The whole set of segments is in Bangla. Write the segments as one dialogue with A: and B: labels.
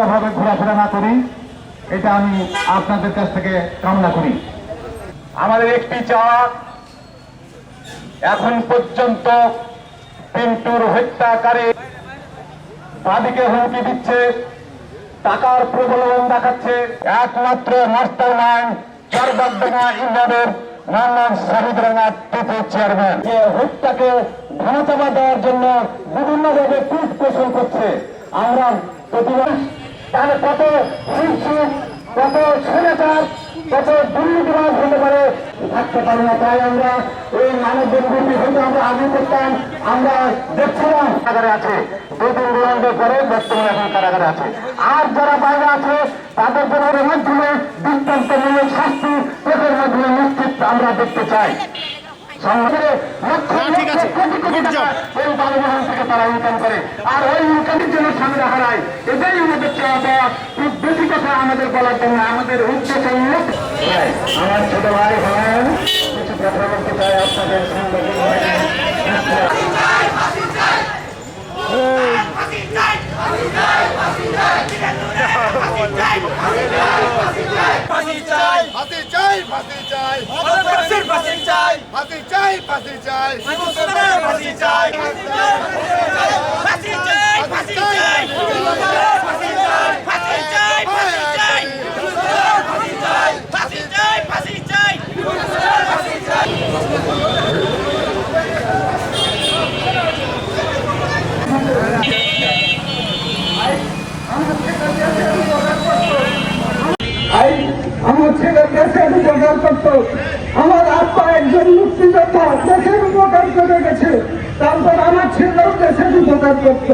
A: অন্যভাবে ঘোরাফেরা না করি, এটা আমি আপনাদের কাছ থেকে কামনা করি। আমাদের একটি চাওয়া, এখন পর্যন্ত পিন্টুর হত্যাকারী বাদীকে হুমকি দিচ্ছে, টাকার প্রলোভন দেখাচ্ছে। একমাত্র মাস্টার মাইন্ড চরবাগডাঙ্গা ইউনিয়নের মোহাম্মদ শহীদ রানা টিপু চেয়ারম্যান, যে হত্যাকে ধামাচাপা দেওয়ার জন্য বিভিন্নভাবে কূট কৌশল করছে। আমরা প্রতিবাদ, তাহলে কত হিংসুক, কত স্বৈরাচার, কত দুর্নীতিবাজ হতে পারে থাকতে পারে না। তাই আমরা এই মানব বন্ধুটি হয়তো আমরা আগে করতাম, আমরা দেখছিলাম কারাগারে আছে, 2-3 রিমান্ডের পরে বর্তমানে এখন কারাগারে আছে। আর যারা বাইরে আছে তাদের জন্য মাধ্যমে দৃষ্টান্তমূলক শাস্তি প্রয়োগের মাধ্যমে নিশ্চিত আমরা দেখতে চাই। তারা ইনকাম করে, আর ওই ইনকামের জন্য সামনে হারায়। এটাই আমাদের চাওয়া পাওয়া। খুব বেশি কথা আমাদের বলার জন্য আমাদের উদ্দেশ্য আমার ছোট ভাই হন কিছু কথা বলতে চাই আপনাদের সঙ্গে। আমার ছেলে দেশের উপকার করত, আমার আব্বা একজন মুক্তিযোদ্ধা দেশের উপকার করে গেছে, তারপর আমার ছেলেও দেশের উপকার করত।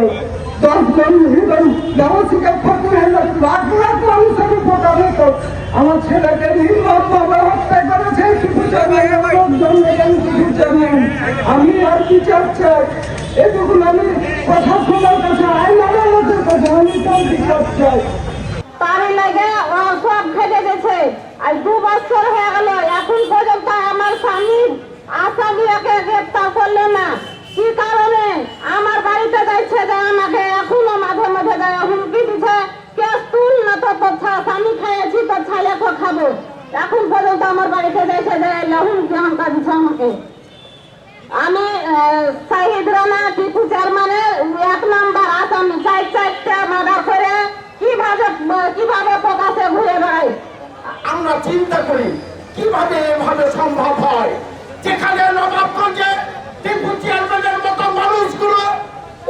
A: 10 জন এবং ব্যবসায়িক ফকির হলে লাখ লাখ মানুষের উপকার হতো। আমার ছেলেকে নির্মমভাবে হত্যা করেছে টিপু চেয়ারম্যান। আমি আর বিচার চাই, এটুকু আমি প্রশাসনের কাছে, আইন আদালতের কাছে আমি তার বিচার চাই।
B: তারই লাগে ও সব খেটে গেছে, আর 2 বছর হয়ে গেল, এখন পর্যন্ত আমার স্বামীর আসামিকে গ্রেপ্তার করলো না। কি কারণে? আমার বাড়িতে যাচ্ছে যে আমাকে এখনো মাঝে মাঝে যায় হুমকি দিচ্ছে, কেস তুল না তো তোর স্বামী খাইয়েছি, তোর ছেলেকে খাবো। এখন পর্যন্ত আমার বাড়িতে যাচ্ছে যে হুমকি হামকা দিচ্ছে আমাকে। আমি শহীদ রানা টিপু চেয়ারম্যানের 1 নম্বর আসামি, 4টা মার্ডার করে কিভাবে প্রকাশে ঘুরে বেড়াই।
C: আমরা চিন্তা করি কিভাবে এভাবে সম্ভব হয়, যেখানে নবাবগঞ্জে টিপু চেয়ারম্যানের মতো মানুষগুলো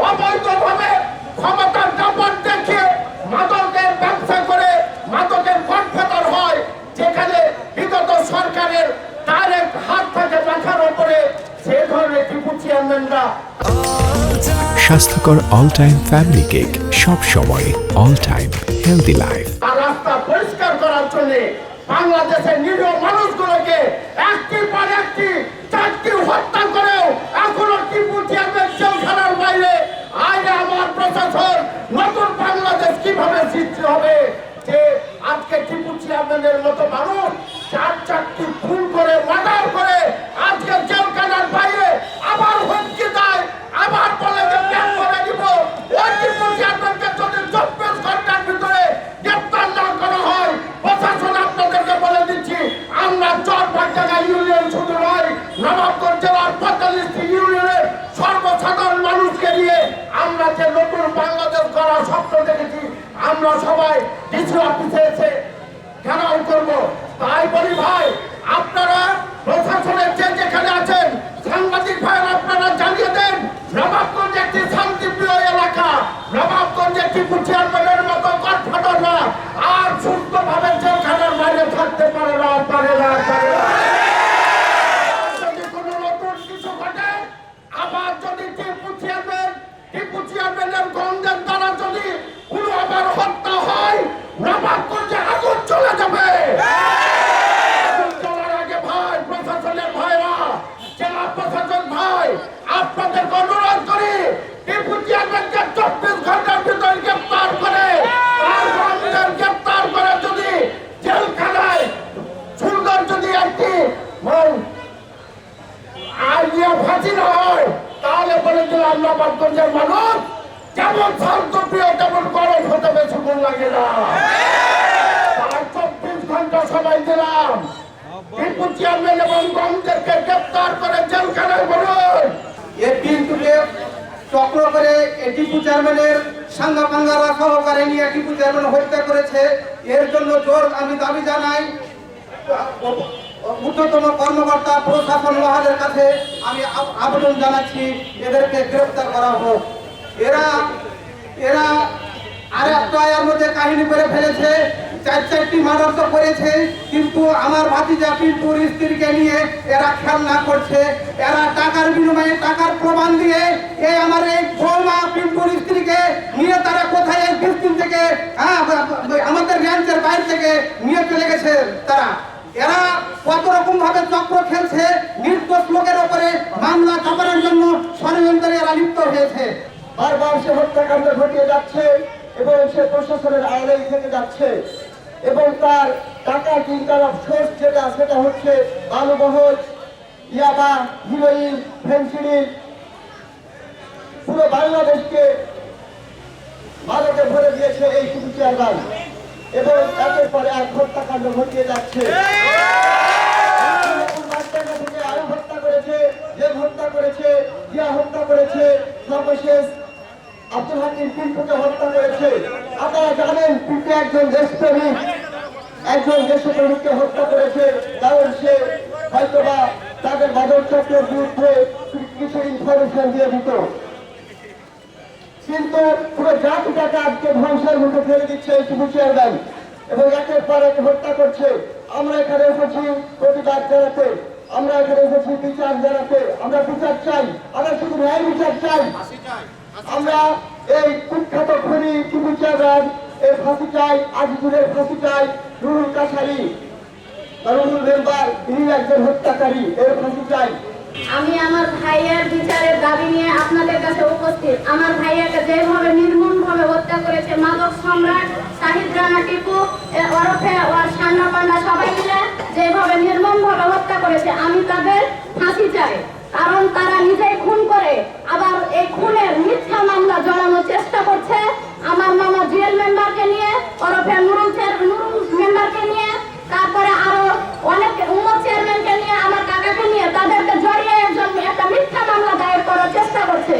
C: অবৈধভাবে ক্ষমতার দাপট দেখিয়ে মাদকের ব্যবসা করে মাদকের কনফেদার হয়, যেখানে বিগত সরকারের ডাইরেক্ট হাত থাকে মাথার উপরে, সে ধরনের টিপু চেয়ারম্যানরা।
D: স্বাস্থ্যকর অল টাইম ফ্যামিলি কেক, সব সময় অল টাইম হেলদি লাইফ।
C: রাস্তা পরিষ্কার করার জন্য বাংলাদেশের নিরীহ মানুষগুলোকে একটি পর একটি 4টি হত্যা করেও এখনো টিপু চেয়ারম্যান জেলখানার বাইরে। আজ আমার প্রশাসন নতুন বাংলাদেশ কিভাবে সৃষ্টি হবে, যে আজকে টিপু চেয়ারম্যানের মতো মানুষ 4টি খুন করে মার্ডার করে আজকে জেলখানার বাইরে আবার হুমকি দেয়, আবার বলে যে ব্যাক করে দিব। ওই টিপু চেয়ারম্যানকে যদি 24 ঘন্টার ভিতরে গ্রেপ্তার না করা হয়, প্রশাসন আপনাদেরকে বলে দিচ্ছি, আমরা চরবাগডাঙ্গা ইউনিয়ন শুধু নয়, নবাবগঞ্জ জেলার 45টি ইউনিয়নের সর্বসাধারণ মানুষকে নিয়ে আমরা যে নতুন বাংলাদেশ গড়ার স্বপ্ন দেখেছি, আমরা সবাই ডিসি অফিসে এসে ঘেরাও করবো। তাই বলি ভাই, আপনারা প্রশাসনের যেখানে আছেন, সাংবাদিক ভাই আপনারা জানিয়ে দেন, নবাবগঞ্জ একটি শান্তিপ্রিয় এলাকা, নবাবগঞ্জে টিপু চেয়ারম্যানের মতো গডফাদাররা আর সুস্থভাবে জেলখানার বাইরে থাকতে পারে না। যদি কোনো নতুন কিছু ঘটে, আবার যদি টিপু চেয়ারম্যানের গন্ধের দ্বারা যদি কোনো আবার হত্যা হয়, নবাবগঞ্জে আগুন চলে যাবে। চলার আগে ভাই, প্রশাসনের ভাইরা, জেলা প্রশাসন ভাই, আপনাদের অনুরোধ করি, টিপু চেয়ারম্যানকে 24 ঘন্টার ভিতরে গ্রেপ্তার করে না? তারা 24 ঘন্টা সময় দিলাম, টিপু চেয়ারম্যান এবং গণদেরকে গ্রেপ্তার করে জেলখানায় ভরুন।
E: এই বিলটুকে চক্র করে এই টিপু চেয়ারম্যানের সাঙ্গা পাঙ্গারা সহকারে নিয়ে টিপু চেয়ারম্যান হত্যা করেছে। এর জন্য জোর আমি দাবি জানাই ঊর্ধ্বতন কর্মকর্তা প্রশাসন মহলের কাছে আমি আবেদন জানাচ্ছি এদেরকে গ্রেফতার করা হোক। এরা আর একটা এর মধ্যে কাহিনী করে ফেলেছে, 4টি মার্ডার তো করেছে, কিন্তু আমার ভাতিজা পিন্টুর স্ত্রীকে নিয়ে এরা খেলনা করছে। এরা টাকার বিনিময়ে টাকার প্রমাণ দিয়ে আমার এই বৌমা পিন্টুর স্ত্রীকে নিয়ে তারা কোথায় এই ফিলিস্তিন থেকে আমাদের র্যাঞ্চের বাইরে থেকে নিয়ে চলে গেছে। এরা কত রকম ভাবে চক্র খেলছে, নির্দোষ লোকের উপরে মামলা চাপানোর জন্য ষড়যন্ত্রে এরা লিপ্ত হয়েছে।
C: বারবার সে হত্যাকাণ্ড ঘটিয়ে যাচ্ছে এবং সে প্রশাসনের আড়ালে থেকে যাচ্ছে এবং তার টাকা ইনকাম অফ সোর্স যেটা সেটা হচ্ছে বালুবহর, ইয়াবা, হিরোইন, ফেন্সিডিল। পুরো বাংলাদেশকে মাদকে ভরে দিয়েছে এই টিপু চেয়ারম্যান এবং একের পরে এক হত্যাকাণ্ড ঘটিয়ে যাচ্ছে। থেকে আরো হত্যা করেছে, জেল হত্যা করেছে, জিয়া হত্যা করেছে, সর্বশেষ আব্দুল হাকিম পিন্টুকে হত্যা করেছে। আপনারা জানেন পিন্টু একজন দেশপ্রেমিক, একজন দেশপ্রেমিককে হত্যা করেছে, কারণ সে হয়তোবা তাদের মাদক চক্রের বিরুদ্ধে কিছু ইনফরমেশন দিয়ে দিত। কিন্তু পুরো জাতিটাকে আজকে ধ্বংসের মুখে ফেলে দিচ্ছে এই টিপু চেয়ারম্যান এবং একের পর এক হত্যা করছে। আমরা এখানে এসেছি প্রতিবাদ জানাতে, আমরা এখানে এসেছি বিচার জানাতে। আমরা বিচার চাই, আমরা শুধু ন্যায় বিচার চাই। আমরা এই কুখ্যাত খুনি টিপু চেয়ারম্যান এর ফাঁসি চাই, আজিজুলের ফাঁসি চাই, নুরুল কাশারি তরুণুল মেম্বার তিনি একজন হত্যাকারী, এর ফাঁসি চাই।
B: আমি আমার ভাইয়ের বিচারের দাবি নিয়ে আপনাদের কাছে উপস্থিত। আমার ভাইয়াকে যেভাবে নির্মমভাবে হত্যা করেছে মাদক সম্রাট শাহিদ রানা টিপু ওরফে ওর সান্না পান্না সবাই মিলে যেভাবে নির্মমভাবে হত্যা করেছে, আমি তাদের ফাঁসি চাই। কারণ তারা নিজেই খুন করে আবার এই খুনের মিথ্যা মামলা জড়ানোর চেষ্টা করছে। আমার মামা জুয়েল মেম্বারকে নিয়ে ওরফে নুরুল মেম্বারকে নিয়ে, তারপরে আরো অনেক উমর চেয়ারম্যানকে নিয়ে, আমার কাকাকে নিয়ে তাদেরকে জড়িয়ে একটা মিথ্যা মামলা দায়ের করার চেষ্টা করছে।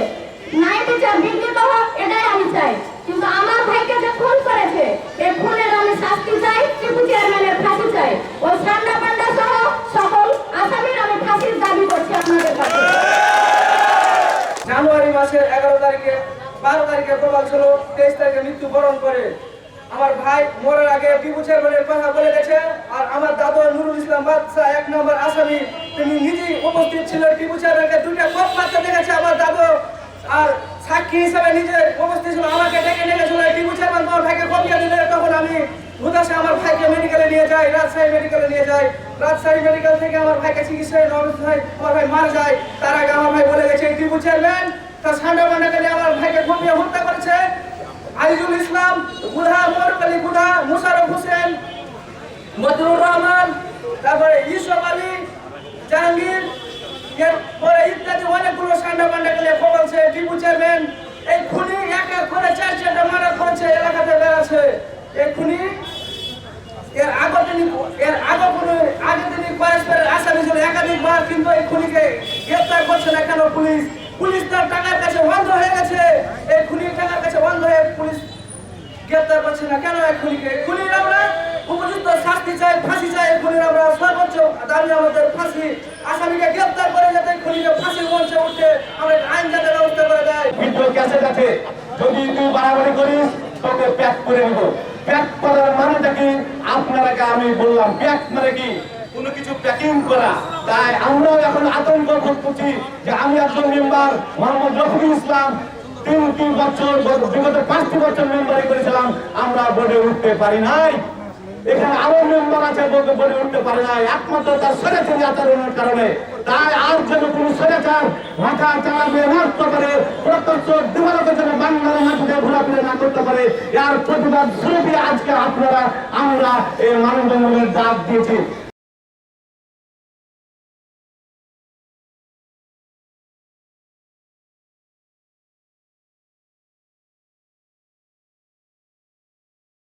B: ন্যায় বিচার বিঘ্নিত হোক এটাই আমি চাই, কিন্তু আমার ভাইকে যে খুন করেছে এই খুনের আমি শাস্তি চাই, টিপু চেয়ারম্যানের ফাঁসি চাই, ওই সান্না পান্ডা সহ সকল আসামির আমি ফাঁসির দাবি করছি আপনাদের কাছে।
E: জানুয়ারি মাসের 11 তারিখে 12 তারিখে প্রবাল ছিল, 23 তারিখে মৃত্যুবরণ করে। আমার ভাই মরার আগে টিপু চেয়ারম্যানের কথা বলে গেছে। আর আমার দাদু নুরুল ইসলাম বাদশা 1 নম্বর আসামি, তিনি নিজেই উপস্থিত ছিলেন। টিপু চেয়ারম্যানকে 2টা কোপ মারতে দেখেছে আমার দাদু, আর সাক্ষী হিসেবে নিজে উপস্থিত ছিল। আমাকে ডেকে নিয়ে গেছিল টিপু চেয়ারম্যান আমার ভাইকে কপিয়া দিলে, তখন আমি উদাসে আমার ভাইকে মেডিকেলে নিয়ে যাই, রাজশাহী মেডিকেলে নিয়ে যাই। রাজশাহী মেডিকেল থেকে আমার ভাইকে চিকিৎসায় অবস্থায় আমার ভাই মারা যায়। তার আগে আমার ভাই বলে গেছে টিপু চেয়ারম্যান তার সান্ডা বান্ডাকে নিয়ে আমার ভাইকে কপিয়া হত্যা করেছে। আইজুল ইসলাম গুধা, মোরকালি গুধা, মুশারফ হোসেন, মজরুর রহমান, তারপরে ইউসুফ আলী, জাহাঙ্গীর, এরপরে ইত্যাদি অনেকগুলো সান্ডা বান্ডাকে নিয়ে বলছে টিপু চেয়ারম্যান। এই খুনি এক এক করে 4-4টা মার্ডার করেছে, এলাকাতে বেড়াচ্ছে। এই খুনি এর আগে তিনি পরস্পরের আসামি ছিল একাধিকবার, কিন্তু এই খুনিকে গ্রেফতার করছে না কেন পুলিশ? পুলিশ তার টাকার কাছে বন্ধ হয়ে গেছে, এই খুনির টাকার কাছে বন্ধ হয়ে পুলিশ গ্রেফতার করছে না কেন? এই খুনিকে, খুনির আমরা উপযুক্ত শাস্তি চাই, ফাঁসি চাই। এই খুনির আমরা সর্বোচ্চ দাবি আমাদের ফাঁসি। আসামিকে গ্রেফতার করে যাতে খুনিকে ফাঁসির মঞ্চে উঠতে আমরা আইন যাতে ব্যবস্থা করে দেয়।
A: ভিডিও ক্যাসেট আছে, যদি তুই বাড়াবাড়ি করিস তোকে প্যাক করে নিব। প্যাক করার মানেটা কি আপনারাকে আমি বললাম, প্যাক মানে কি কোনো কিছু প্যাকিং করা। তাই আমরাও এখন আতঙ্ক বোধ করছি যে আমি একজন মেম্বার মোহাম্মদ রফিকুল ইসলাম 3 বছর বিগত 5টি বছর মেম্বারি করেছিলাম, আমরা বোর্ডে উঠতে পারি নাই। এখানে আরো মেম্বার আছে বোর্ডে উঠতে পারে নাই, একমাত্র তার স্বৈরাচারী আচরণের কারণে। তাই আর যেন কোন স্বৈরাচার মাথা চালাবে নষ্ট করে প্রত্যক্ষ দিবালকের জন্য বাংলার মাটিতে ঘোরাফেরা না করতে পারে, এর প্রতিবাদ স্বরূপে আজকে আমরা এই মানববন্ধনের ডাক দিয়েছি।